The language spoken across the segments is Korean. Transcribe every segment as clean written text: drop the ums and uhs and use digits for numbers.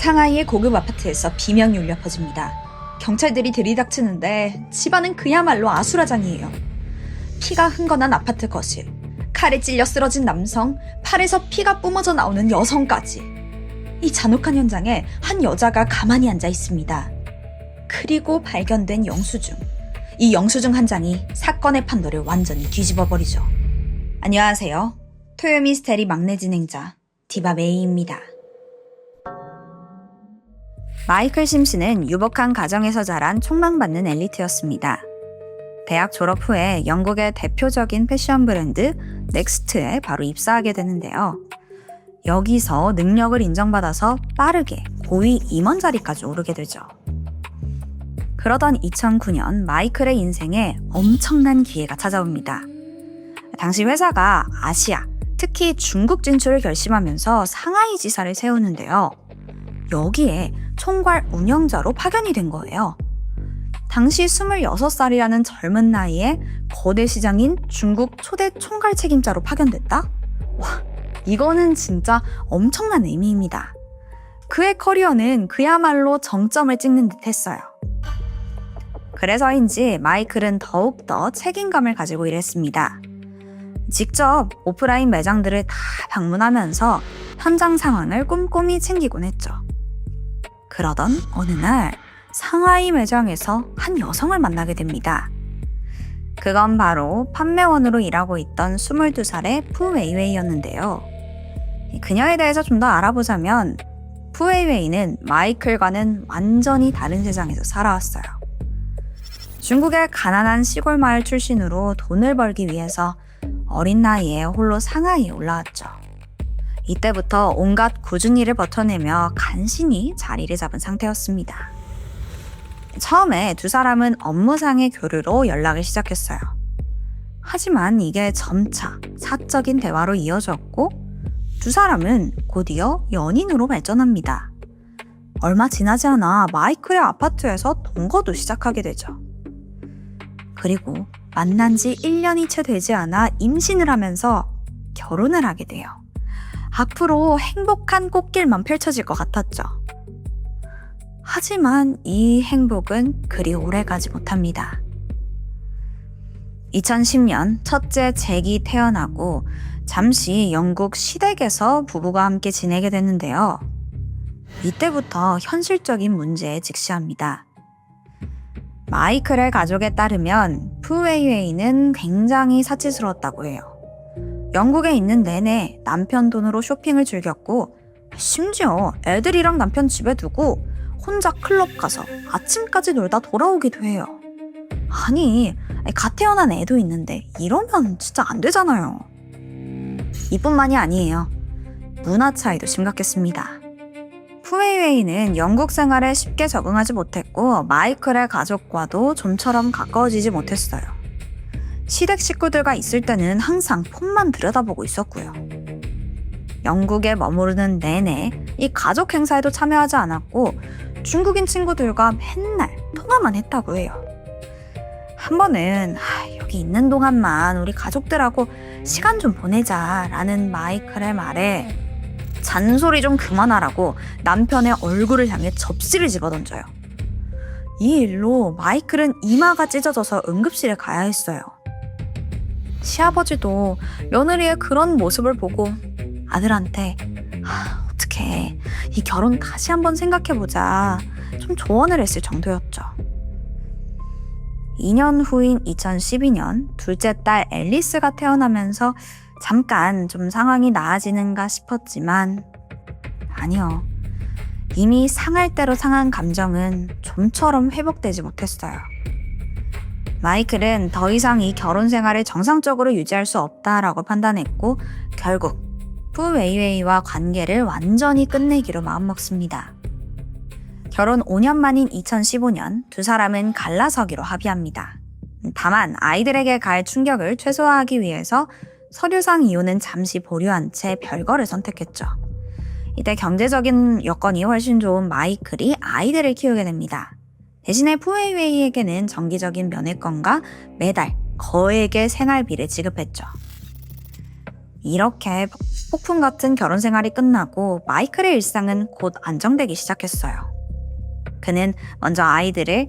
상하이의 고급 아파트에서 비명이 울려 퍼집니다. 경찰들이 들이닥치는데 집안은 그야말로 아수라장이에요. 피가 흥건한 아파트 거실, 칼에 찔려 쓰러진 남성, 팔에서 피가 뿜어져 나오는 여성까지. 이 잔혹한 현장에 한 여자가 가만히 앉아 있습니다. 그리고 발견된 영수증. 이 영수증 한 장이 사건의 판도를 완전히 뒤집어버리죠. 안녕하세요. 토요미스테리 막내 진행자 디바 메이입니다. 마이클 심슨은 유복한 가정에서 자란 촉망받는 엘리트였습니다. 대학 졸업 후에 영국의 대표적인 패션 브랜드 넥스트에 바로 입사하게 되는데요. 여기서 능력을 인정받아서 빠르게 고위 임원 자리까지 오르게 되죠. 그러던 2009년 마이클의 인생에 엄청난 기회가 찾아옵니다. 당시 회사가 아시아, 특히 중국 진출을 결심하면서 상하이 지사를 세우는데요. 여기에 총괄 운영자로 파견이 된 거예요. 당시 26살이라는 젊은 나이에 거대 시장인 중국 초대 총괄 책임자로 파견됐다? 와, 이거는 진짜 엄청난 의미입니다. 그의 커리어는 그야말로 정점을 찍는 듯 했어요. 그래서인지 마이클은 더욱더 책임감을 가지고 일했습니다. 직접 오프라인 매장들을 다 방문하면서 현장 상황을 꼼꼼히 챙기곤 했죠. 그러던 어느 날 상하이 매장에서 한 여성을 만나게 됩니다. 그건 바로 판매원으로 일하고 있던 22살의 푸 웨이웨이였는데요. 그녀에 대해서 좀 더 알아보자면 푸 웨이웨이는 마이클과는 완전히 다른 세상에서 살아왔어요. 중국의 가난한 시골 마을 출신으로 돈을 벌기 위해서 어린 나이에 홀로 상하이에 올라왔죠. 이때부터 온갖 굳은 일을 버텨내며 간신히 자리를 잡은 상태였습니다. 처음에 두 사람은 업무상의 교류로 연락을 시작했어요. 하지만 이게 점차 사적인 대화로 이어졌고 두 사람은 곧이어 연인으로 발전합니다. 얼마 지나지 않아 마이클의 아파트에서 동거도 시작하게 되죠. 그리고 만난 지 1년이 채 되지 않아 임신을 하면서 결혼을 하게 돼요. 앞으로 행복한 꽃길만 펼쳐질 것 같았죠. 하지만 이 행복은 그리 오래가지 못합니다. 2010년 첫째 잭이 태어나고 잠시 영국 시댁에서 부부가 함께 지내게 되는데요. 이때부터 현실적인 문제에 직시합니다. 마이클의 가족에 따르면 푸 웨이웨이는 굉장히 사치스러웠다고 해요. 영국에 있는 내내 남편 돈으로 쇼핑을 즐겼고 심지어 애들이랑 남편 집에 두고 혼자 클럽 가서 아침까지 놀다 돌아오기도 해요. 아니, 갓 태어난 애도 있는데 이러면 진짜 안 되잖아요. 이뿐만이 아니에요. 문화 차이도 심각했습니다. 푸 웨이웨이는 영국 생활에 쉽게 적응하지 못했고 마이클의 가족과도 좀처럼 가까워지지 못했어요. 시댁 식구들과 있을 때는 항상 폰만 들여다보고 있었고요. 영국에 머무르는 내내 이 가족 행사에도 참여하지 않았고 중국인 친구들과 맨날 통화만 했다고 해요. 한 번은 여기 있는 동안만 우리 가족들하고 시간 좀 보내자라는 마이클의 말에 잔소리 좀 그만하라고 남편의 얼굴을 향해 접시를 집어던져요. 이 일로 마이클은 이마가 찢어져서 응급실에 가야 했어요. 시아버지도 며느리의 그런 모습을 보고 아들한테 어떡해, 이 결혼 다시 한번 생각해보자 좀 조언을 했을 정도였죠. 2년 후인 2012년 둘째 딸 앨리스가 태어나면서 잠깐 좀 상황이 나아지는가 싶었지만 아니요. 이미 상할 대로 상한 감정은 좀처럼 회복되지 못했어요. 마이클은 더 이상 이 결혼 생활을 정상적으로 유지할 수 없다라고 판단했고 결국 푸 웨이웨이와 관계를 완전히 끝내기로 마음먹습니다. 결혼 5년 만인 2015년 두 사람은 갈라서기로 합의합니다. 다만 아이들에게 가할 충격을 최소화하기 위해서 서류상 이혼은 잠시 보류한 채 별거를 선택했죠. 이때 경제적인 여건이 훨씬 좋은 마이클이 아이들을 키우게 됩니다. 대신에 푸 웨이웨이에게는 정기적인 면회권과 매달 거액의 생활비를 지급했죠. 이렇게 폭풍 같은 결혼 생활이 끝나고 마이클의 일상은 곧 안정되기 시작했어요. 그는 먼저 아이들을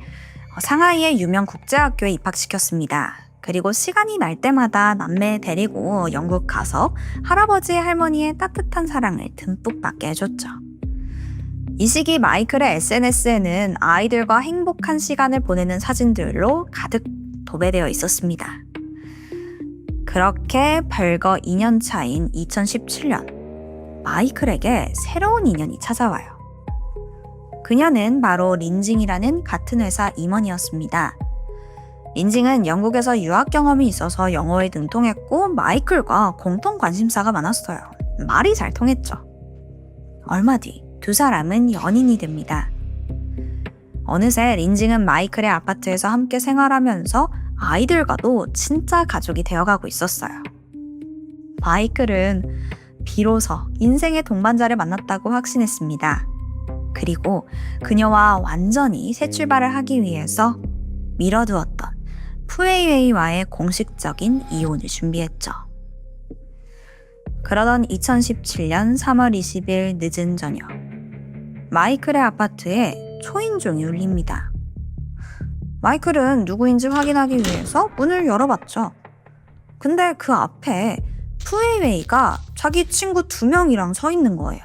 상하이의 유명 국제학교에 입학시켰습니다. 그리고 시간이 날 때마다 남매 데리고 영국 가서 할아버지 할머니의 따뜻한 사랑을 듬뿍 받게 해줬죠. 이 시기 마이클의 SNS에는 아이들과 행복한 시간을 보내는 사진들로 가득 도배되어 있었습니다. 그렇게 별거 2년 차인 2017년, 마이클에게 새로운 인연이 찾아와요. 그녀는 바로 린징이라는 같은 회사 임원이었습니다. 린징은 영국에서 유학 경험이 있어서 영어에 능통했고 마이클과 공통 관심사가 많았어요. 말이 잘 통했죠. 얼마 뒤 두 사람은 연인이 됩니다. 어느새 린징은 마이클의 아파트에서 함께 생활하면서 아이들과도 진짜 가족이 되어가고 있었어요. 마이클은 비로소 인생의 동반자를 만났다고 확신했습니다. 그리고 그녀와 완전히 새 출발을 하기 위해서 미뤄두었던 푸웨이웨이와의 공식적인 이혼을 준비했죠. 그러던 2017년 3월 20일 늦은 저녁, 마이클의 아파트에 초인종이 울립니다. 마이클은 누구인지 확인하기 위해서 문을 열어봤죠. 근데 그 앞에 푸웨이웨이가 자기 친구 2명이랑 서 있는 거예요.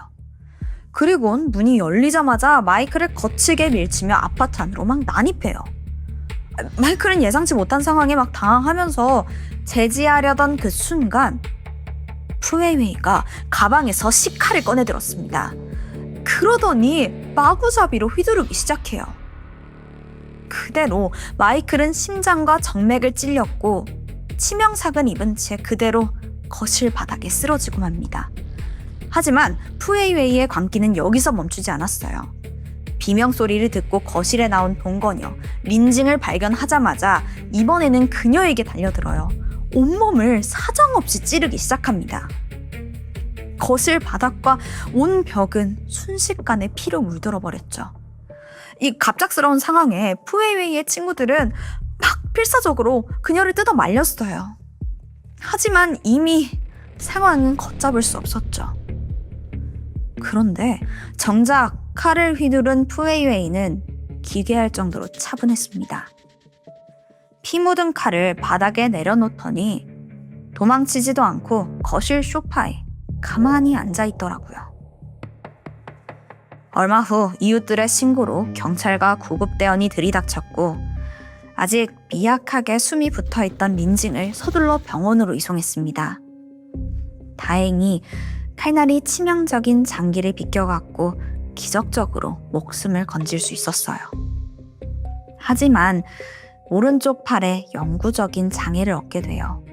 그리곤 문이 열리자마자 마이클을 거칠게 밀치며 아파트 안으로 막 난입해요. 마이클은 예상치 못한 상황에 막 당황하면서 제지하려던 그 순간 푸웨이웨이가 가방에서 식칼을 꺼내들었습니다. 그러더니 마구잡이로 휘두르기 시작해요. 그대로 마이클은 심장과 정맥을 찔렸고 치명상은 입은 채 그대로 거실 바닥에 쓰러지고 맙니다. 하지만 푸웨이웨이의 광기는 여기서 멈추지 않았어요. 비명소리를 듣고 거실에 나온 동거녀 린징을 발견하자마자 이번에는 그녀에게 달려들어요. 온몸을 사정없이 찌르기 시작합니다. 거실 바닥과 온 벽은 순식간에 피로 물들어 버렸죠. 이 갑작스러운 상황에 푸웨이웨이의 친구들은 막 필사적으로 그녀를 뜯어 말렸어요. 하지만 이미 상황은 걷잡을 수 없었죠. 그런데 정작 칼을 휘두른 푸웨이웨이는 기괴할 정도로 차분했습니다. 피 묻은 칼을 바닥에 내려놓더니 도망치지도 않고 거실 소파에 가만히 앉아있더라고요. 얼마 후 이웃들의 신고로 경찰과 구급대원이 들이닥쳤고 아직 미약하게 숨이 붙어있던 린징을 서둘러 병원으로 이송했습니다. 다행히 칼날이 치명적인 장기를 비껴갔고 기적적으로 목숨을 건질 수 있었어요. 하지만 오른쪽 팔에 영구적인 장애를 얻게 돼요.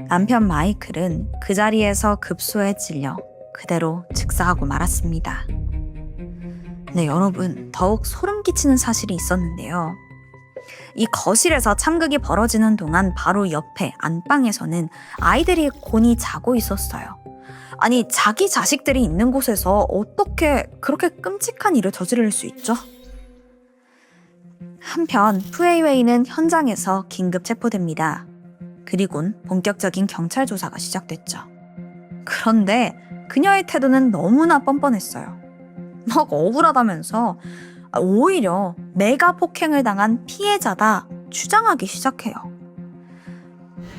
남편 마이클은 그 자리에서 급소에 찔려 그대로 즉사하고 말았습니다. 네, 여러분, 더욱 소름 끼치는 사실이 있었는데요. 이 거실에서 참극이 벌어지는 동안 바로 옆에 안방에서는 아이들이 곤히 자고 있었어요. 아니, 자기 자식들이 있는 곳에서 어떻게 그렇게 끔찍한 일을 저지를 수 있죠? 한편 푸웨이웨이는 현장에서 긴급 체포됩니다. 그리곤 본격적인 경찰 조사가 시작됐죠. 그런데 그녀의 태도는 너무나 뻔뻔했어요. 막 억울하다면서 오히려 내가 폭행을 당한 피해자다 주장하기 시작해요.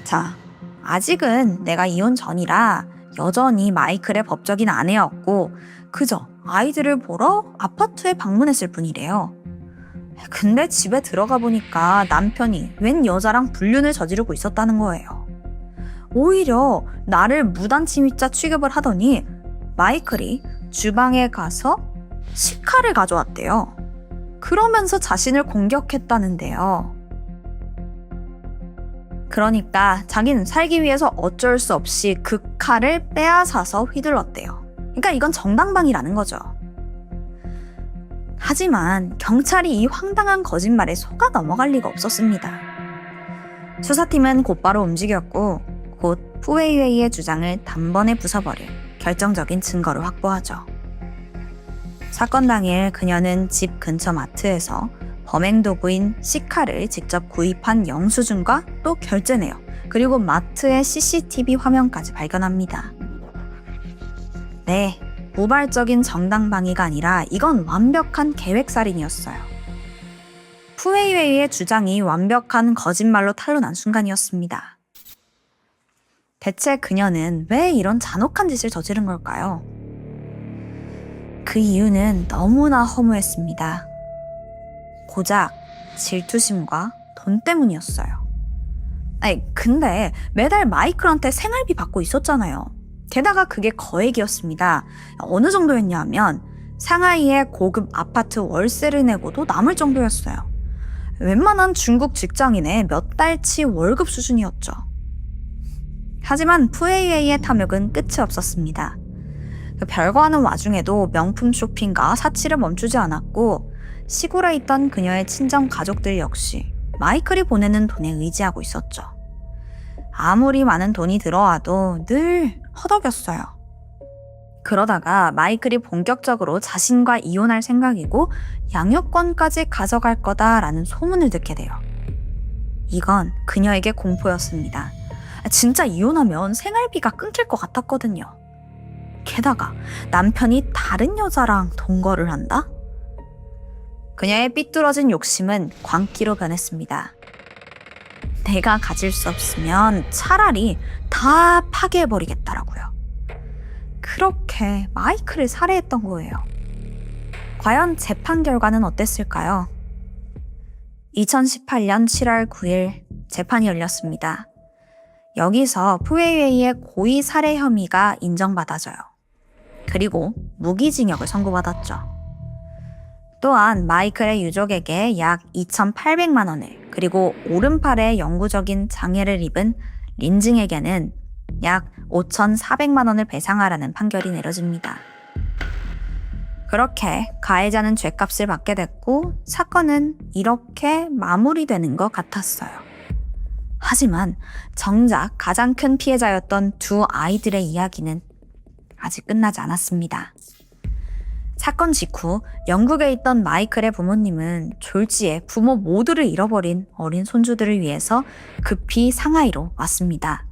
자, 아직은 내가 이혼 전이라 여전히 마이클의 법적인 아내였고 그저 아이들을 보러 아파트에 방문했을 뿐이래요. 근데 집에 들어가 보니까 남편이 웬 여자랑 불륜을 저지르고 있었다는 거예요. 오히려 나를 무단침입자 취급을 하더니 마이클이 주방에 가서 식칼을 가져왔대요. 그러면서 자신을 공격했다는데요. 그러니까 자기는 살기 위해서 어쩔 수 없이 그 칼을 빼앗아서 휘둘렀대요. 그러니까 이건 정당방위라는 거죠. 하지만 경찰이 이 황당한 거짓말에 속아 넘어갈 리가 없었습니다. 수사팀은 곧바로 움직였고 곧 푸웨이웨이의 주장을 단번에 부숴버릴 결정적인 증거를 확보하죠. 사건 당일 그녀는 집 근처 마트에서 범행 도구인 식칼을 직접 구입한 영수증과 또 결제내역, 그리고 마트의 CCTV 화면까지 발견합니다. 네, 우발적인 정당방위가 아니라 이건 완벽한 계획살인이었어요. 푸웨이웨이의 주장이 완벽한 거짓말로 탄로난 순간이었습니다. 대체 그녀는 왜 이런 잔혹한 짓을 저지른 걸까요? 그 이유는 너무나 허무했습니다. 고작 질투심과 돈 때문이었어요. 아니, 근데 매달 마이클한테 생활비 받고 있었잖아요. 게다가 그게 거액이었습니다. 어느 정도였냐 하면 상하이의 고급 아파트 월세를 내고도 남을 정도였어요. 웬만한 중국 직장인의 몇 달치 월급 수준이었죠. 하지만 푸웨이웨이의 탐욕은 끝이 없었습니다. 별거하는 와중에도 명품 쇼핑과 사치를 멈추지 않았고 시골에 있던 그녀의 친정 가족들 역시 마이클이 보내는 돈에 의지하고 있었죠. 아무리 많은 돈이 들어와도 늘 허덕였어요. 그러다가 마이클이 본격적으로 자신과 이혼할 생각이고 양육권까지 가져갈 거다라는 소문을 듣게 돼요. 이건 그녀에게 공포였습니다. 진짜 이혼하면 생활비가 끊길 것 같았거든요. 게다가 남편이 다른 여자랑 동거를 한다? 그녀의 삐뚤어진 욕심은 광기로 변했습니다. 내가 가질 수 없으면 차라리 다 파괴해버리겠다라고요. 그렇게 마이클을 살해했던 거예요. 과연 재판 결과는 어땠을까요? 2018년 7월 9일 재판이 열렸습니다. 여기서 푸웨이웨이의 고의 살해 혐의가 인정받아져요. 그리고 무기징역을 선고받았죠. 또한 마이클의 유족에게 약 2,800만 원을 그리고 오른팔에 영구적인 장애를 입은 린징에게는 약 5,400만 원을 배상하라는 판결이 내려집니다. 그렇게 가해자는 죗값을 받게 됐고 사건은 이렇게 마무리되는 것 같았어요. 하지만 정작 가장 큰 피해자였던 두 아이들의 이야기는 아직 끝나지 않았습니다. 사건 직후 영국에 있던 마이클의 부모님은 졸지에 부모 모두를 잃어버린 어린 손주들을 위해서 급히 상하이로 왔습니다.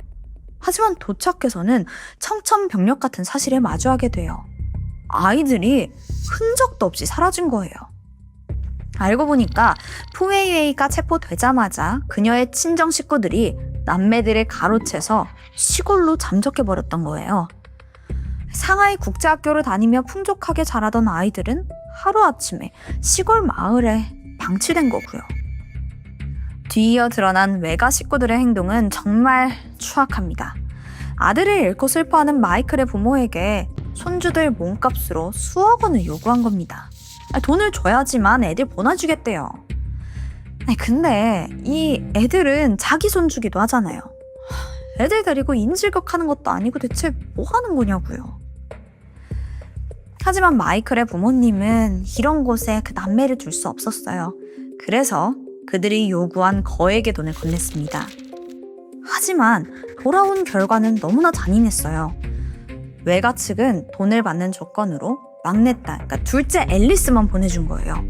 하지만 도착해서는 청천벽력 같은 사실에 마주하게 돼요. 아이들이 흔적도 없이 사라진 거예요. 알고 보니까 푸웨이웨이가 체포되자마자 그녀의 친정 식구들이 남매들을 가로채서 시골로 잠적해버렸던 거예요. 상하이 국제학교를 다니며 풍족하게 자라던 아이들은 하루아침에 시골 마을에 방치된 거고요. 뒤이어 드러난 외가 식구들의 행동은 정말 추악합니다. 아들을 잃고 슬퍼하는 마이클의 부모에게 손주들 몸값으로 수억 원을 요구한 겁니다. 돈을 줘야지만 애들 보내주겠대요. 근데 이 애들은 자기 손주기도 하잖아요. 애들 데리고 인질극하는 것도 아니고 대체 뭐 하는 거냐고요. 하지만 마이클의 부모님은 이런 곳에 그 남매를 둘 수 없었어요. 그래서 그들이 요구한 거액의 돈을 건넸습니다. 하지만 돌아온 결과는 너무나 잔인했어요. 외가 측은 돈을 받는 조건으로 막내딸, 그러니까 둘째 앨리스만 보내준 거예요.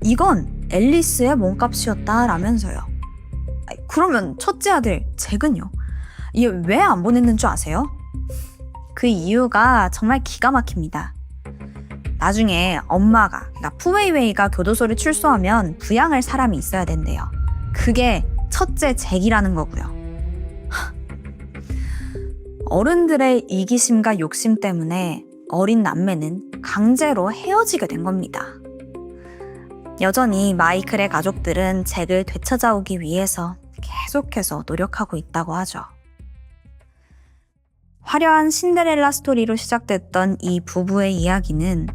이건 앨리스의 몸값이었다라면서요. 그러면 첫째 아들 잭은요? 이게 왜 안 보냈는 줄 아세요? 그 이유가 정말 기가 막힙니다. 나중에 엄마가, 그러니까 푸웨이웨이가 교도소를 출소하면 부양할 사람이 있어야 된대요. 그게 첫째 잭이라는 거고요. 어른들의 이기심과 욕심 때문에 어린 남매는 강제로 헤어지게 된 겁니다. 여전히 마이클의 가족들은 잭을 되찾아오기 위해서 계속해서 노력하고 있다고 하죠. 화려한 신데렐라 스토리로 시작됐던 이 부부의 이야기는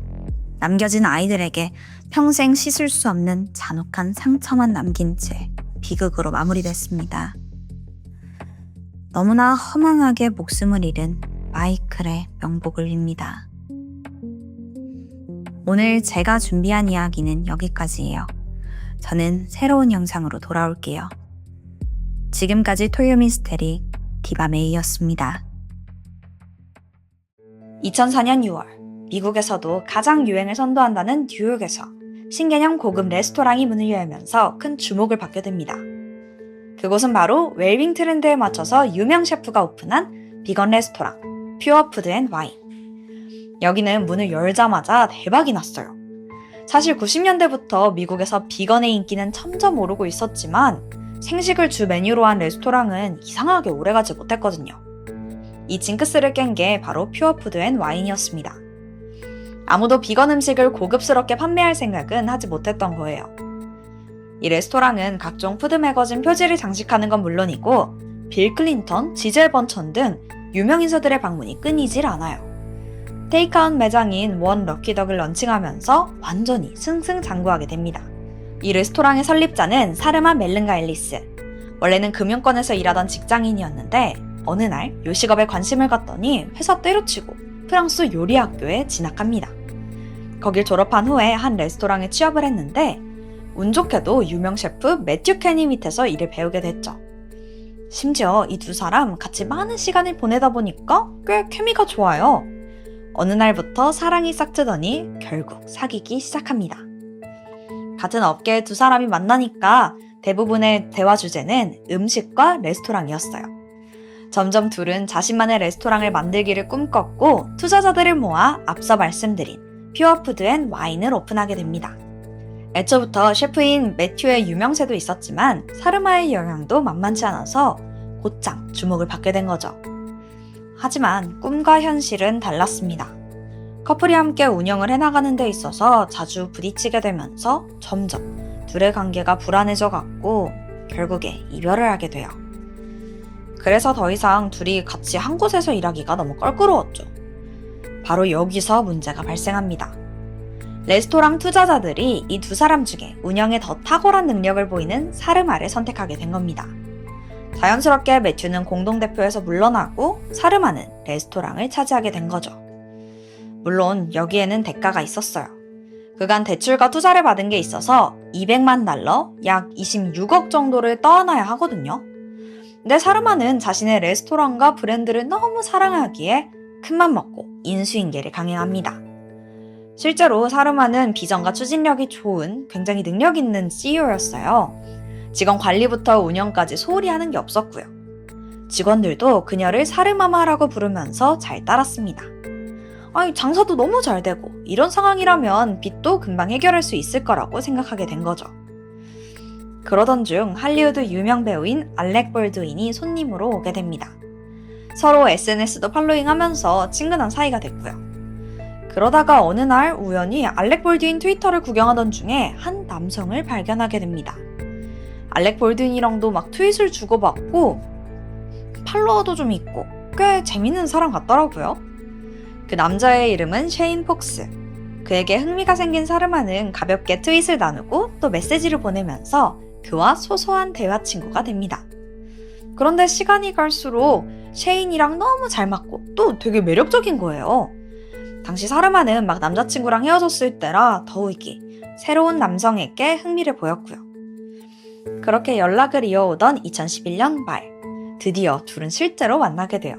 남겨진 아이들에게 평생 씻을 수 없는 잔혹한 상처만 남긴 채 비극으로 마무리됐습니다. 너무나 허망하게 목숨을 잃은 마이클의 명복을 빕니다. 오늘 제가 준비한 이야기는 여기까지예요. 저는 새로운 영상으로 돌아올게요. 지금까지 토요미스테리 디바메이였습니다. 2004년 6월 미국에서도 가장 유행을 선도한다는 뉴욕에서 신개념 고급 레스토랑이 문을 열면서 큰 주목을 받게 됩니다. 그곳은 바로 웰빙 트렌드에 맞춰서 유명 셰프가 오픈한 비건 레스토랑 퓨어푸드 앤 와인. 여기는 문을 열자마자 대박이 났어요. 사실 90년대부터 미국에서 비건의 인기는 점점 오르고 있었지만 생식을 주 메뉴로 한 레스토랑은 이상하게 오래가지 못했거든요. 이 징크스를 깬 게 바로 퓨어푸드 앤 와인이었습니다. 아무도 비건 음식을 고급스럽게 판매할 생각은 하지 못했던 거예요. 이 레스토랑은 각종 푸드 매거진 표지를 장식하는 건 물론이고 빌 클린턴, 지젤 번천 등 유명 인사들의 방문이 끊이질 않아요. 테이크아웃 매장인 원 럭키덕을 런칭하면서 완전히 승승장구하게 됩니다. 이 레스토랑의 설립자는 사르마 멜른가 앨리스. 원래는 금융권에서 일하던 직장인이었는데 어느 날 요식업에 관심을 갖더니 회사 때려치고 프랑스 요리 학교에 진학합니다. 거길 졸업한 후에 한 레스토랑에 취업을 했는데 운 좋게도 유명 셰프 매튜 케니 밑에서 일을 배우게 됐죠. 심지어 이 두 사람 같이 많은 시간을 보내다 보니까 꽤 케미가 좋아요. 어느 날부터 사랑이 싹트더니 결국 사귀기 시작합니다. 같은 업계의 두 사람이 만나니까 대부분의 대화 주제는 음식과 레스토랑이었어요. 점점 둘은 자신만의 레스토랑을 만들기를 꿈꿨고 투자자들을 모아 앞서 말씀드린 퓨어푸드 앤 와인을 오픈하게 됩니다. 애초부터 셰프인 매튜의 유명세도 있었지만 사르마의 영향도 만만치 않아서 곧장 주목을 받게 된 거죠. 하지만 꿈과 현실은 달랐습니다. 커플이 함께 운영을 해나가는 데 있어서 자주 부딪히게 되면서 점점 둘의 관계가 불안해져 갔고 결국에 이별을 하게 돼요. 그래서 더 이상 둘이 같이 한 곳에서 일하기가 너무 껄끄러웠죠. 바로 여기서 문제가 발생합니다. 레스토랑 투자자들이 이 두 사람 중에 운영에 더 탁월한 능력을 보이는 사르마를 선택하게 된 겁니다. 자연스럽게 매튜는 공동대표에서 물러나고 사르마는 레스토랑을 차지하게 된 거죠. 물론 여기에는 대가가 있었어요. 그간 대출과 투자를 받은 게 있어서 200만 달러, 약 26억 정도를 떠안아야 하거든요. 근데 사르마는 자신의 레스토랑과 브랜드를 너무 사랑하기에 큰맘 먹고 인수인계를 강행합니다. 실제로 사르마는 비전과 추진력이 좋은 굉장히 능력 있는 CEO였어요. 직원 관리부터 운영까지 소홀히 하는 게 없었고요. 직원들도 그녀를 사르마마라고 부르면서 잘 따랐습니다. 아니, 장사도 너무 잘 되고 이런 상황이라면 빚도 금방 해결할 수 있을 거라고 생각하게 된 거죠. 그러던 중 할리우드 유명 배우인 알렉 볼드윈이 손님으로 오게 됩니다. 서로 SNS도 팔로잉하면서 친근한 사이가 됐고요. 그러다가 어느 날 우연히 알렉 볼드윈 트위터를 구경하던 중에 한 남성을 발견하게 됩니다. 알렉 볼드윈이랑도 막 트윗을 주고받고 팔로워도 좀 있고 꽤 재밌는 사람 같더라고요. 그 남자의 이름은 셰인 폭스. 그에게 흥미가 생긴 사르마는 가볍게 트윗을 나누고 또 메시지를 보내면서 그와 소소한 대화 친구가 됩니다. 그런데 시간이 갈수록 셰인이랑 너무 잘 맞고 또 되게 매력적인 거예요. 당시 사르마는 막 남자친구랑 헤어졌을 때라 더욱이 새로운 남성에게 흥미를 보였고요. 그렇게 연락을 이어오던 2011년 말, 드디어 둘은 실제로 만나게 돼요.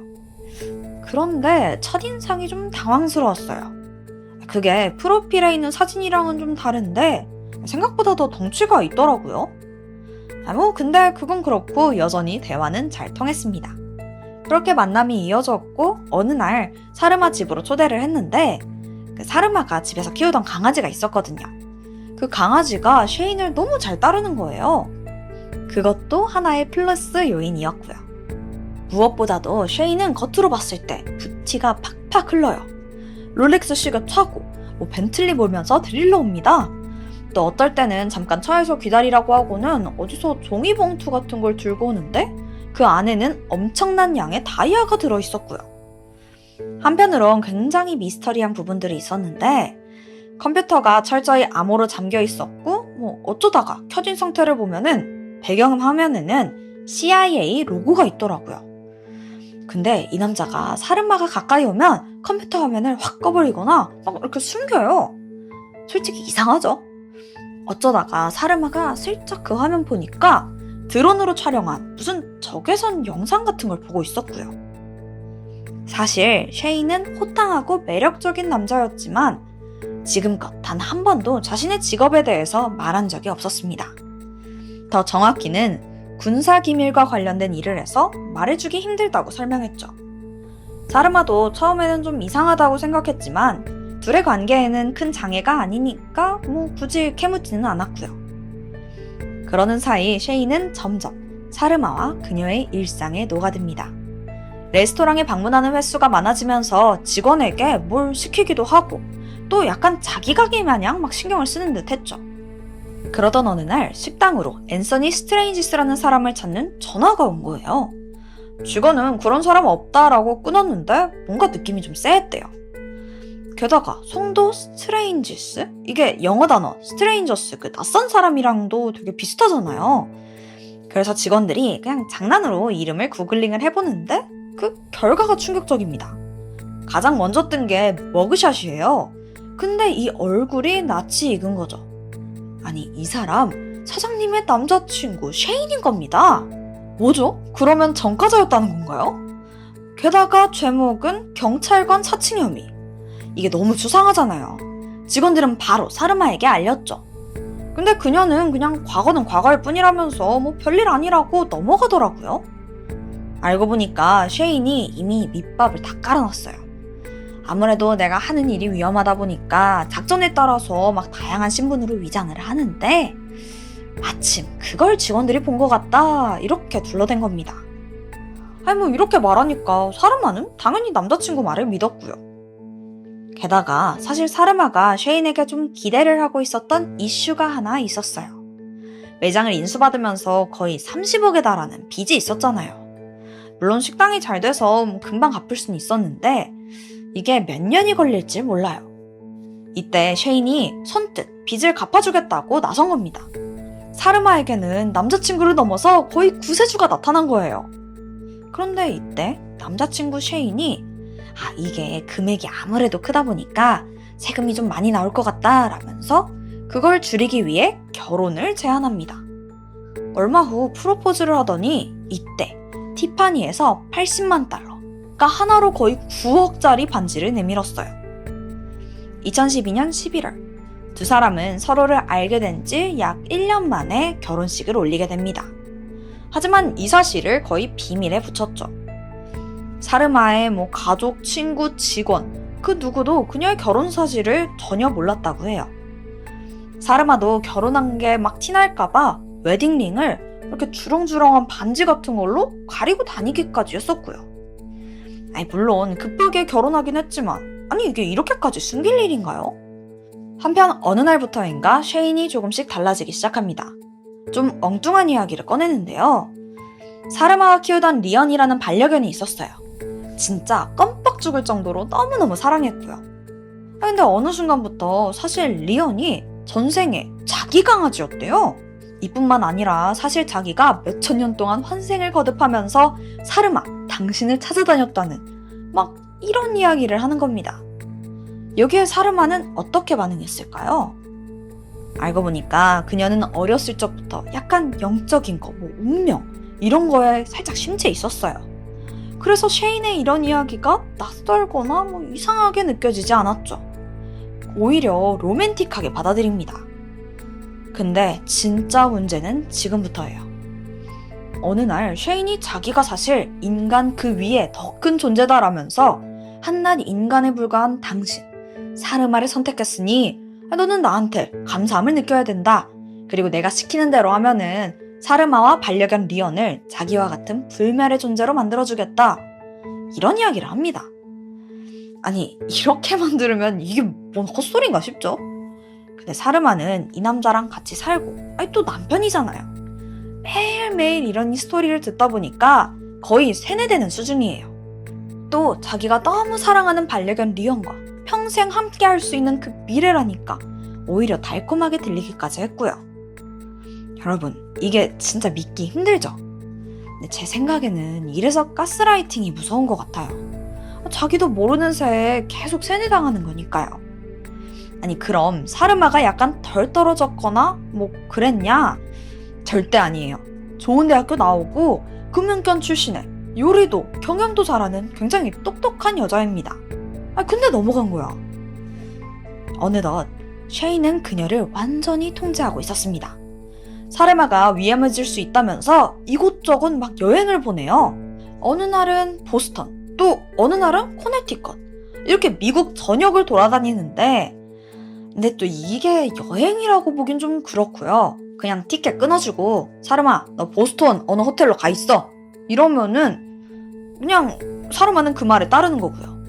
그런데 첫인상이 좀 당황스러웠어요. 그게 프로필에 있는 사진이랑은 좀 다른데 생각보다 더 덩치가 있더라고요. 근데 그건 그렇고 여전히 대화는 잘 통했습니다. 그렇게 만남이 이어졌고 어느 날 사르마 집으로 초대를 했는데 그 사르마가 집에서 키우던 강아지가 있었거든요. 그 강아지가 셰인을 너무 잘 따르는 거예요. 그것도 하나의 플러스 요인이었고요. 무엇보다도 셰인은 겉으로 봤을 때 부티가 팍팍 흘러요. 롤렉스 시계 차고 벤틀리 몰면서 드릴러 옵니다. 또 어떨 때는 잠깐 차에서 기다리라고 하고는 어디서 종이봉투 같은 걸 들고 오는데 그 안에는 엄청난 양의 다이아가 들어있었고요. 한편으론 굉장히 미스터리한 부분들이 있었는데 컴퓨터가 철저히 암호로 잠겨 있었고 어쩌다가 켜진 상태를 보면은 배경 화면에는 CIA 로고가 있더라고요. 근데 이 남자가 사르마가 가까이 오면 컴퓨터 화면을 확 꺼버리거나 막 이렇게 숨겨요. 솔직히 이상하죠? 어쩌다가 사르마가 슬쩍 그 화면 보니까 드론으로 촬영한 무슨 적외선 영상 같은 걸 보고 있었고요. 사실 셰인은 호탕하고 매력적인 남자였지만 지금껏 단 한 번도 자신의 직업에 대해서 말한 적이 없었습니다. 더 정확히는 군사기밀과 관련된 일을 해서 말해주기 힘들다고 설명했죠. 사르마도 처음에는 좀 이상하다고 생각했지만 둘의 관계에는 큰 장애가 아니니까 굳이 캐묻지는 않았고요. 그러는 사이 셰이는 점점 사르마와 그녀의 일상에 녹아듭니다. 레스토랑에 방문하는 횟수가 많아지면서 직원에게 뭘 시키기도 하고 또 약간 자기 가게 마냥 막 신경을 쓰는 듯 했죠. 그러던 어느 날 식당으로 앤서니 스트레인지스라는 사람을 찾는 전화가 온 거예요. 직원은 그런 사람 없다라고 끊었는데 뭔가 느낌이 좀 쎄했대요. 게다가 성도 스트레인지스? 이게 영어 단어 스트레인저스, 그 낯선 사람이랑도 되게 비슷하잖아요. 그래서 직원들이 그냥 장난으로 이름을 구글링을 해보는데 그 결과가 충격적입니다. 가장 먼저 뜬 게 머그샷이에요. 근데 이 얼굴이 낯이 익은 거죠. 아니, 이 사람 사장님의 남자친구 셰인인 겁니다. 뭐죠? 그러면 전과자였다는 건가요? 게다가 제목은 경찰관 사칭 혐의. 이게 너무 수상하잖아요. 직원들은 바로 사르마에게 알렸죠. 근데 그녀는 그냥 과거는 과거일 뿐이라면서 별일 아니라고 넘어가더라고요. 알고 보니까 셰인이 이미 밑밥을 다 깔아놨어요. 아무래도 내가 하는 일이 위험하다 보니까 작전에 따라서 막 다양한 신분으로 위장을 하는데 마침 그걸 직원들이 본 것 같다, 이렇게 둘러댄 겁니다. 아니 이렇게 말하니까 사르마는 당연히 남자친구 말을 믿었고요. 게다가 사실 사르마가 셰인에게 좀 기대를 하고 있었던 이슈가 하나 있었어요. 매장을 인수받으면서 거의 30억에 달하는 빚이 있었잖아요. 물론 식당이 잘 돼서 금방 갚을 수는 있었는데 이게 몇 년이 걸릴지 몰라요. 이때 셰인이 선뜻 빚을 갚아주겠다고 나선 겁니다. 사르마에게는 남자친구를 넘어서 거의 구세주가 나타난 거예요. 그런데 이때 남자친구 셰인이 이게 금액이 아무래도 크다 보니까 세금이 좀 많이 나올 것 같다 라면서 그걸 줄이기 위해 결혼을 제안합니다. 얼마 후 프로포즈를 하더니 이때 티파니에서 80만 달러, 그러니까 하나로 거의 9억짜리 반지를 내밀었어요. 2012년 11월 두 사람은 서로를 알게 된 지 약 1년 만에 결혼식을 올리게 됩니다. 하지만 이 사실을 거의 비밀에 붙였죠. 사르마의 가족, 친구, 직원 그 누구도 그녀의 결혼 사실을 전혀 몰랐다고 해요. 사르마도 결혼한 게 막 티날까봐 웨딩링을 이렇게 주렁주렁한 반지 같은 걸로 가리고 다니기까지 했었고요. 물론 급하게 결혼하긴 했지만 이게 이렇게까지 숨길 일인가요? 한편 어느 날부터인가 셰인이 조금씩 달라지기 시작합니다. 좀 엉뚱한 이야기를 꺼내는데요. 사르마가 키우던 리언이라는 반려견이 있었어요. 진짜 껌뻑 죽을 정도로 너무너무 사랑했고요. 근데 어느 순간부터 사실 리언이 전생에 자기 강아지였대요. 이뿐만 아니라 사실 자기가 몇천 년 동안 환생을 거듭하면서 사르마, 당신을 찾아다녔다는 이런 이야기를 하는 겁니다. 여기에 사르마는 어떻게 반응했을까요? 알고 보니까 그녀는 어렸을 적부터 약간 영적인 거, 운명 이런 거에 살짝 심취해 있었어요. 그래서 셰인의 이런 이야기가 낯설거나 이상하게 느껴지지 않았죠. 오히려 로맨틱하게 받아들입니다. 근데 진짜 문제는 지금부터예요. 어느 날 셰인이 자기가 사실 인간 그 위에 더 큰 존재다라면서 한낱 인간에 불과한 당신, 사르마를 선택했으니 너는 나한테 감사함을 느껴야 된다. 그리고 내가 시키는 대로 하면은 사르마와 반려견 리언을 자기와 같은 불멸의 존재로 만들어주겠다. 이런 이야기를 합니다. 이렇게만 들으면 이게 뭔 헛소리인가 싶죠? 근데 사르마는 이 남자랑 같이 살고 또 남편이잖아요. 매일매일 이런 스토리를 듣다 보니까 거의 세뇌되는 수준이에요. 또 자기가 너무 사랑하는 반려견 리언과 평생 함께 할 수 있는 그 미래라니까 오히려 달콤하게 들리기까지 했고요. 여러분, 이게 진짜 믿기 힘들죠? 근데 제 생각에는 이래서 가스라이팅이 무서운 것 같아요. 자기도 모르는 새에 계속 세뇌당하는 거니까요. 그럼 사르마가 약간 덜 떨어졌거나 그랬냐? 절대 아니에요. 좋은 대학교 나오고 금융권 출신에 요리도 경영도 잘하는 굉장히 똑똑한 여자입니다. 근데 넘어간 거야. 어느덧 셰인은 그녀를 완전히 통제하고 있었습니다. 사르마가 위험해질 수 있다면서 이곳저곳 막 여행을 보내요. 어느 날은 보스턴, 또 어느 날은 코네티컷. 이렇게 미국 전역을 돌아다니는데, 근데 또 이게 여행이라고 보긴 좀 그렇고요. 그냥 티켓 끊어주고 사르마 너 보스턴 어느 호텔로 가 있어 이러면은 그냥 사르마는 그 말에 따르는 거고요.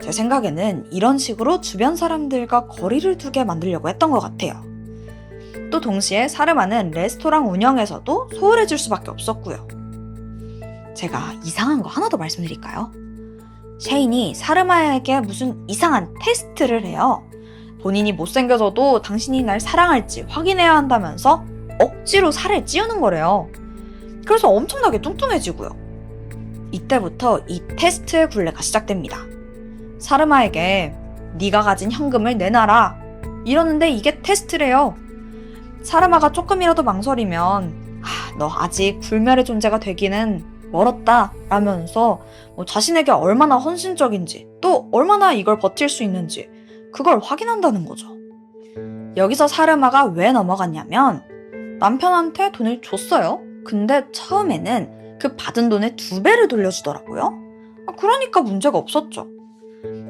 제 생각에는 이런 식으로 주변 사람들과 거리를 두게 만들려고 했던 것 같아요. 또 동시에 사르마는 레스토랑 운영에서도 소홀해질 수밖에 없었고요. 제가 이상한 거 하나 더 말씀드릴까요? 셰인이 사르마에게 무슨 이상한 테스트를 해요. 본인이 못생겨서도 당신이 날 사랑할지 확인해야 한다면서 억지로 살을 찌우는 거래요. 그래서 엄청나게 뚱뚱해지고요. 이때부터 이 테스트의 굴레가 시작됩니다. 사르마에게 네가 가진 현금을 내놔라 이러는데 이게 테스트래요. 사르마가 조금이라도 망설이면 너 아직 불멸의 존재가 되기는 멀었다 라면서 자신에게 얼마나 헌신적인지 또 얼마나 이걸 버틸 수 있는지 그걸 확인한다는 거죠. 여기서 사르마가 왜 넘어갔냐면 남편한테 돈을 줬어요. 근데 처음에는 그 받은 돈의 2배를 돌려주더라고요. 그러니까 문제가 없었죠.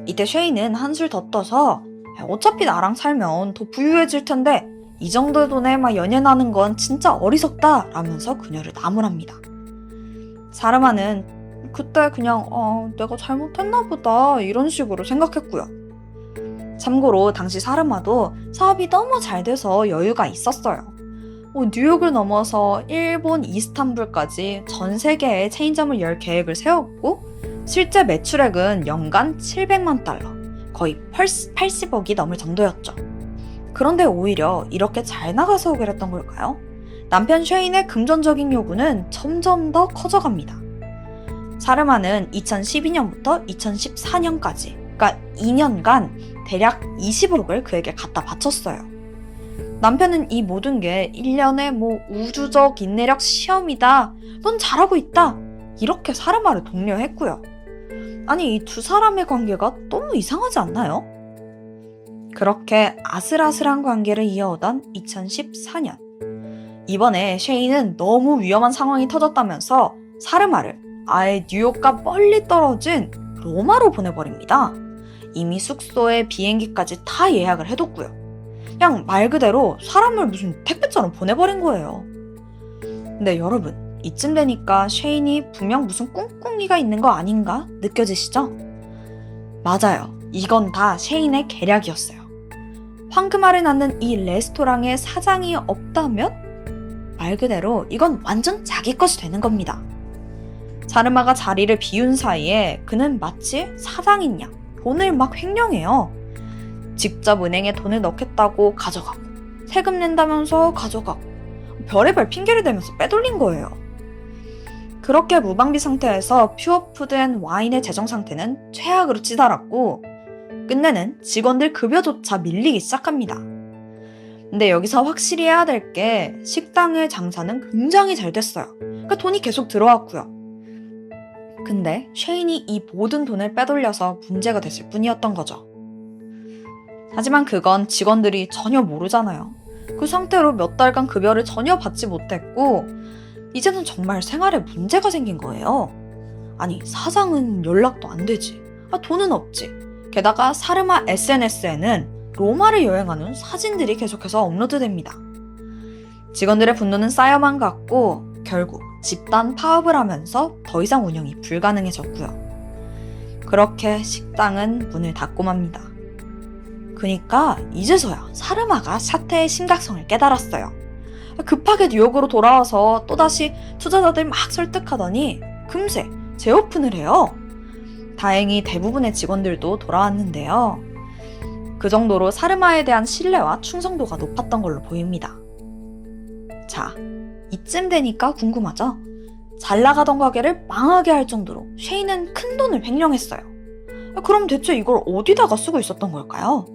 이때 셰인은 한술 더 떠서 어차피 나랑 살면 더 부유해질 텐데 이 정도 돈에 막 연연하는 건 진짜 어리석다 라면서 그녀를 나무랍니다. 사르마는 그때 그냥 내가 잘못했나 보다 이런 식으로 생각했고요. 참고로 당시 사르마도 사업이 너무 잘 돼서 여유가 있었어요. 뉴욕을 넘어서 일본 이스탄불까지 전 세계에 체인점을 열 계획을 세웠고 실제 매출액은 연간 700만 달러, 거의 80억이 넘을 정도였죠. 그런데 오히려 이렇게 잘 나가서 그랬던 걸까요? 남편 셰인의 금전적인 요구는 점점 더 커져갑니다. 사르마는 2012년부터 2014년까지, 그러니까 2년간 대략 20억을 그에게 갖다 바쳤어요. 남편은 이 모든 게 1년의 우주적 인내력 시험이다, 넌 잘하고 있다, 이렇게 사르마를 독려했고요. 아니, 이 두 사람의 관계가 너무 이상하지 않나요? 그렇게 아슬아슬한 관계를 이어오던 2014년. 이번에 셰인은 너무 위험한 상황이 터졌다면서 사르마를 아예 뉴욕과 멀리 떨어진 로마로 보내버립니다. 이미 숙소에 비행기까지 다 예약을 해뒀고요. 그냥 말 그대로 사람을 무슨 택배처럼 보내버린 거예요. 근데 여러분, 이쯤 되니까 셰인이 분명 무슨 꿍꿍이가 있는 거 아닌가 느껴지시죠? 맞아요. 이건 다 셰인의 계략이었어요. 황금알을 낳는 이 레스토랑에 사장이 없다면 말 그대로 이건 완전 자기 것이 되는 겁니다. 사르마가 자리를 비운 사이에 그는 마치 사장인 양 돈을 막 횡령해요. 직접 은행에 돈을 넣겠다고 가져가고 세금 낸다면서 가져가고 별의별 핑계를 대면서 빼돌린 거예요. 그렇게 무방비 상태에서 퓨어푸드 앤 와인의 재정 상태는 최악으로 치달았고 끝내는 직원들 급여조차 밀리기 시작합니다. 근데 여기서 확실히 해야 될 게 식당의 장사는 굉장히 잘 됐어요. 그러니까 돈이 계속 들어왔고요. 근데 셰인이 이 모든 돈을 빼돌려서 문제가 됐을 뿐이었던 거죠. 하지만 그건 직원들이 전혀 모르잖아요. 그 상태로 몇 달간 급여를 전혀 받지 못했고 이제는 정말 생활에 문제가 생긴 거예요. 아니, 사장은 연락도 안 되지. 돈은 없지. 게다가 사르마 SNS에는 로마를 여행하는 사진들이 계속해서 업로드됩니다. 직원들의 분노는 쌓여만 갔고 결국 집단 파업을 하면서 더 이상 운영이 불가능해졌고요. 그렇게 식당은 문을 닫고 맙니다. 그니까 이제서야 사르마가 사태의 심각성을 깨달았어요. 급하게 뉴욕으로 돌아와서 또다시 투자자들 막 설득하더니 금세 재오픈을 해요. 다행히 대부분의 직원들도 돌아왔는데요. 그 정도로 사르마에 대한 신뢰와 충성도가 높았던 걸로 보입니다. 자, 이쯤 되니까 궁금하죠? 잘 나가던 가게를 망하게 할 정도로 셰인은 큰 돈을 횡령했어요. 그럼 대체 이걸 어디다가 쓰고 있었던 걸까요?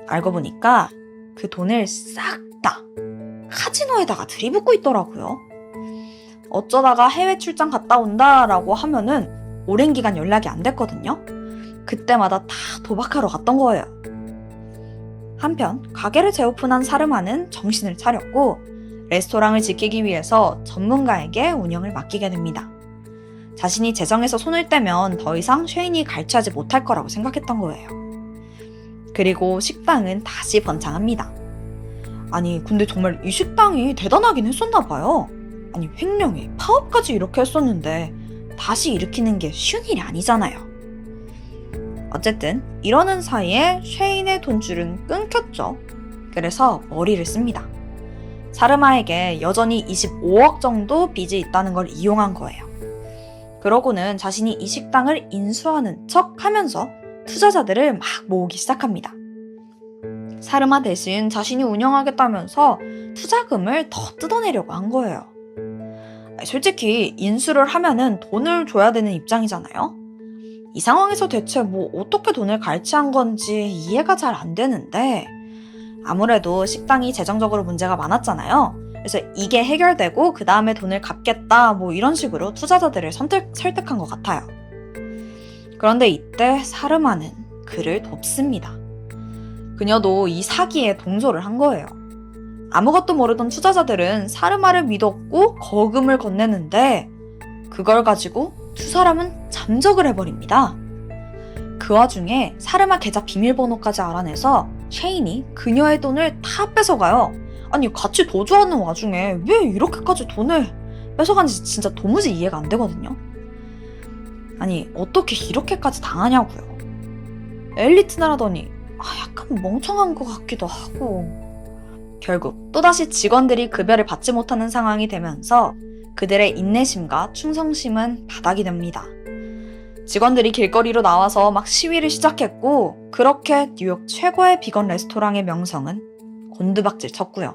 알고 보니까 그 돈을 싹 다 카지노에다가 들이붓고 있더라고요. 어쩌다가 해외 출장 갔다 온다라고 하면은 오랜 기간 연락이 안 됐거든요. 그때마다 다 도박하러 갔던 거예요. 한편 가게를 재오픈한 사르마는 정신을 차렸고 레스토랑을 지키기 위해서 전문가에게 운영을 맡기게 됩니다. 자신이 재정에서 손을 떼면 더 이상 쉐인이 갈취하지 못할 거라고 생각했던 거예요. 그리고 식당은 다시 번창합니다. 아니 근데 정말 이 식당이 대단하긴 했었나 봐요. 아니 횡령에 파업까지 이렇게 했었는데 다시 일으키는 게 쉬운 일이 아니잖아요. 어쨌든 이러는 사이에 쉐인의 돈줄은 끊겼죠. 그래서 머리를 씁니다. 사르마에게 여전히 25억 정도 빚이 있다는 걸 이용한 거예요. 그러고는 자신이 이 식당을 인수하는 척 하면서 투자자들을 막 모으기 시작합니다. 사르마 대신 자신이 운영하겠다면서 투자금을 더 뜯어내려고 한 거예요. 솔직히 인수를 하면은 돈을 줘야 되는 입장이잖아요. 이 상황에서 대체 뭐 어떻게 돈을 갈취한 건지 이해가 잘 안 되는데 아무래도 식당이 재정적으로 문제가 많았잖아요. 그래서 이게 해결되고 그 다음에 돈을 갚겠다 뭐 이런 식으로 투자자들을 설득한 것 같아요. 그런데 이때 사르마는 그를 돕습니다. 그녀도 이 사기에 동조를 한 거예요. 아무것도 모르던 투자자들은 사르마를 믿었고 거금을 건네는데 그걸 가지고 두 사람은 잠적을 해버립니다. 그 와중에 사르마 계좌 비밀번호까지 알아내서 쉐인이 그녀의 돈을 다 뺏어가요. 아니 같이 도주하는 와중에 왜 이렇게까지 돈을 뺏어가는지 진짜 도무지 이해가 안 되거든요. 아니 어떻게 이렇게까지 당하냐고요. 엘리트나라더니 약간 멍청한 것 같기도 하고. 결국 또다시 직원들이 급여를 받지 못하는 상황이 되면서 그들의 인내심과 충성심은 바닥이 됩니다. 직원들이 길거리로 나와서 막 시위를 시작했고 그렇게 뉴욕 최고의 비건 레스토랑의 명성은 곤두박질 쳤고요.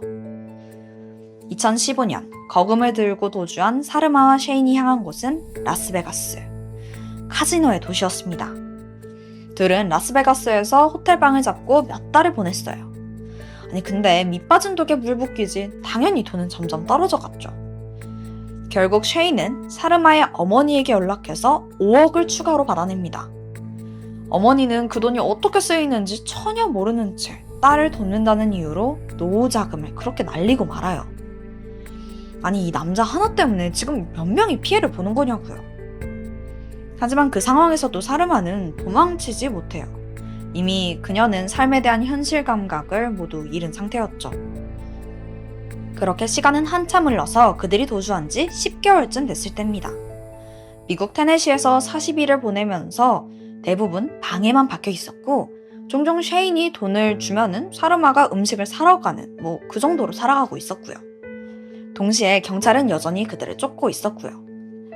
2015년 거금을 들고 도주한 사르마와 쉐인이 향한 곳은 라스베가스, 카지노의 도시였습니다. 둘은 라스베가스에서 호텔방을 잡고 몇 달을 보냈어요. 아니 근데 밑빠진 독에 물 붓기지 당연히 돈은 점점 떨어져 갔죠. 결국 쉐인은 사르마의 어머니에게 연락해서 5억을 추가로 받아냅니다. 어머니는 그 돈이 어떻게 쓰이는지 전혀 모르는 채 딸을 돕는다는 이유로 노후 자금을 그렇게 날리고 말아요. 아니 이 남자 하나 때문에 지금 몇 명이 피해를 보는 거냐고요. 하지만 그 상황에서도 사르마는 도망치지 못해요. 이미 그녀는 삶에 대한 현실 감각을 모두 잃은 상태였죠. 그렇게 시간은 한참 흘러서 그들이 도주한 지 10개월쯤 됐을 때입니다. 미국 테네시에서 40일을 보내면서 대부분 방에만 박혀 있었고 종종 쉐인이 돈을 주면은 사르마가 음식을 사러 가는 뭐 그 정도로 살아가고 있었고요. 동시에 경찰은 여전히 그들을 쫓고 있었고요.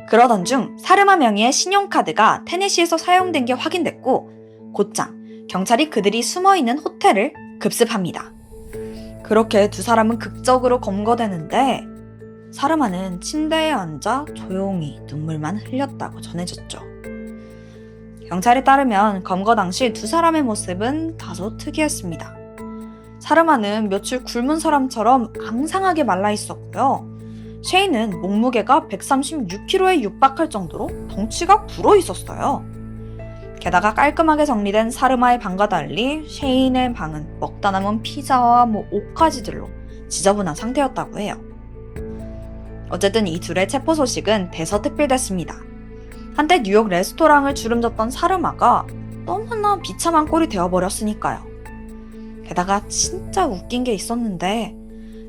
그러던 중 사르마 명의의 신용카드가 테네시에서 사용된 게 확인됐고 곧장 경찰이 그들이 숨어있는 호텔을 급습합니다. 그렇게 두 사람은 극적으로 검거되는데 사르마는 침대에 앉아 조용히 눈물만 흘렸다고 전해졌죠. 경찰에 따르면 검거 당시 두 사람의 모습은 다소 특이했습니다. 사르마는 며칠 굶은 사람처럼 앙상하게 말라 있었고요. 쉐인은 몸무게가 136kg에 육박할 정도로 덩치가 불어 있었어요. 게다가 깔끔하게 정리된 사르마의 방과 달리 쉐인의 방은 먹다 남은 피자와 옷가지들로 지저분한 상태였다고 해요. 어쨌든 이 둘의 체포 소식은 대서특필됐습니다. 한때 뉴욕 레스토랑을 주름졌던 사르마가 너무나 비참한 꼴이 되어버렸으니까요. 게다가 진짜 웃긴 게 있었는데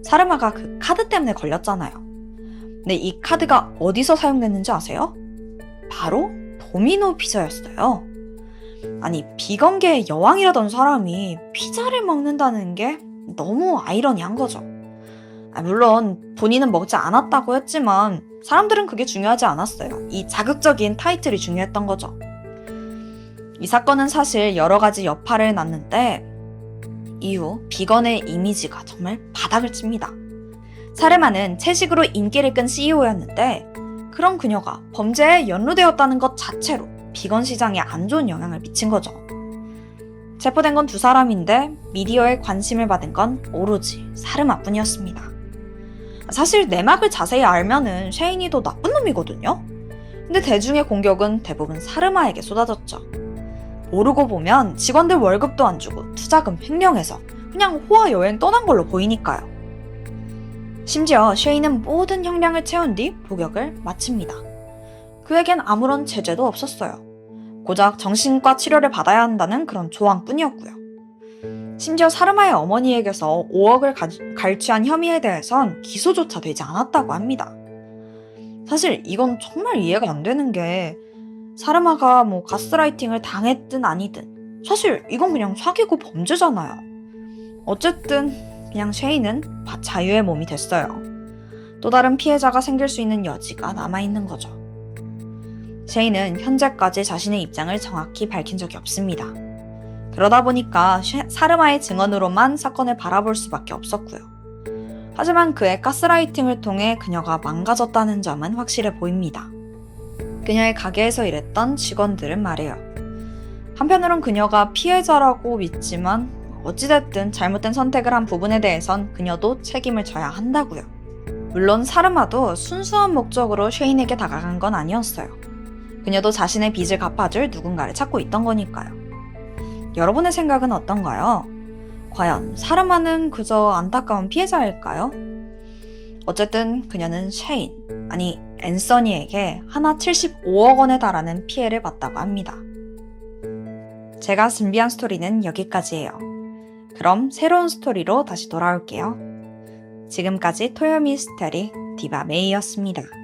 사르마가 그 카드 때문에 걸렸잖아요. 근데 이 카드가 어디서 사용됐는지 아세요? 바로 도미노 피자였어요. 아니 비건계의 여왕이라던 사람이 피자를 먹는다는 게 너무 아이러니한 거죠. 물론 본인은 먹지 않았다고 했지만 사람들은 그게 중요하지 않았어요. 이 자극적인 타이틀이 중요했던 거죠. 이 사건은 사실 여러 가지 여파를 낳는데 이후 비건의 이미지가 정말 바닥을 칩니다. 사르마는 채식으로 인기를 끈 CEO였는데 그런 그녀가 범죄에 연루되었다는 것 자체로 비건 시장에 안 좋은 영향을 미친 거죠. 체포된 건 두 사람인데 미디어의 관심을 받은 건 오로지 사르마뿐이었습니다. 사실 내막을 자세히 알면은 쉐인이 더 나쁜 놈이거든요. 근데 대중의 공격은 대부분 사르마에게 쏟아졌죠. 모르고 보면 직원들 월급도 안 주고 투자금 횡령해서 그냥 호화 여행 떠난 걸로 보이니까요. 심지어 쉐이는 모든 형량을 채운 뒤 복역을 마칩니다. 그에겐 아무런 제재도 없었어요. 고작 정신과 치료를 받아야 한다는 그런 조항뿐이었고요. 심지어 사르마의 어머니에게서 5억을 갈취한 혐의에 대해선 기소조차 되지 않았다고 합니다. 사실 이건 정말 이해가 안 되는 게 사르마가 가스라이팅을 당했든 아니든 사실 이건 그냥 사기고 범죄잖아요. 어쨌든 그냥 쉐이는 자유의 몸이 됐어요. 또 다른 피해자가 생길 수 있는 여지가 남아있는 거죠. 쉐이는 현재까지 자신의 입장을 정확히 밝힌 적이 없습니다. 그러다 보니까 사르마의 증언으로만 사건을 바라볼 수밖에 없었고요. 하지만 그의 가스라이팅을 통해 그녀가 망가졌다는 점은 확실해 보입니다. 그녀의 가게에서 일했던 직원들은 말해요. 한편으론 그녀가 피해자라고 믿지만 어찌됐든 잘못된 선택을 한 부분에 대해선 그녀도 책임을 져야 한다고요. 물론 사르마도 순수한 목적으로 쉐인에게 다가간 건 아니었어요. 그녀도 자신의 빚을 갚아줄 누군가를 찾고 있던 거니까요. 여러분의 생각은 어떤가요? 과연 사르마는 그저 안타까운 피해자일까요? 어쨌든 그녀는 쉐인, 아니 앤서니에게 하나 75억 원에 달하는 피해를 봤다고 합니다. 제가 준비한 스토리는 여기까지예요. 그럼 새로운 스토리로 다시 돌아올게요. 지금까지 토요 미스터리 디바 메이였습니다.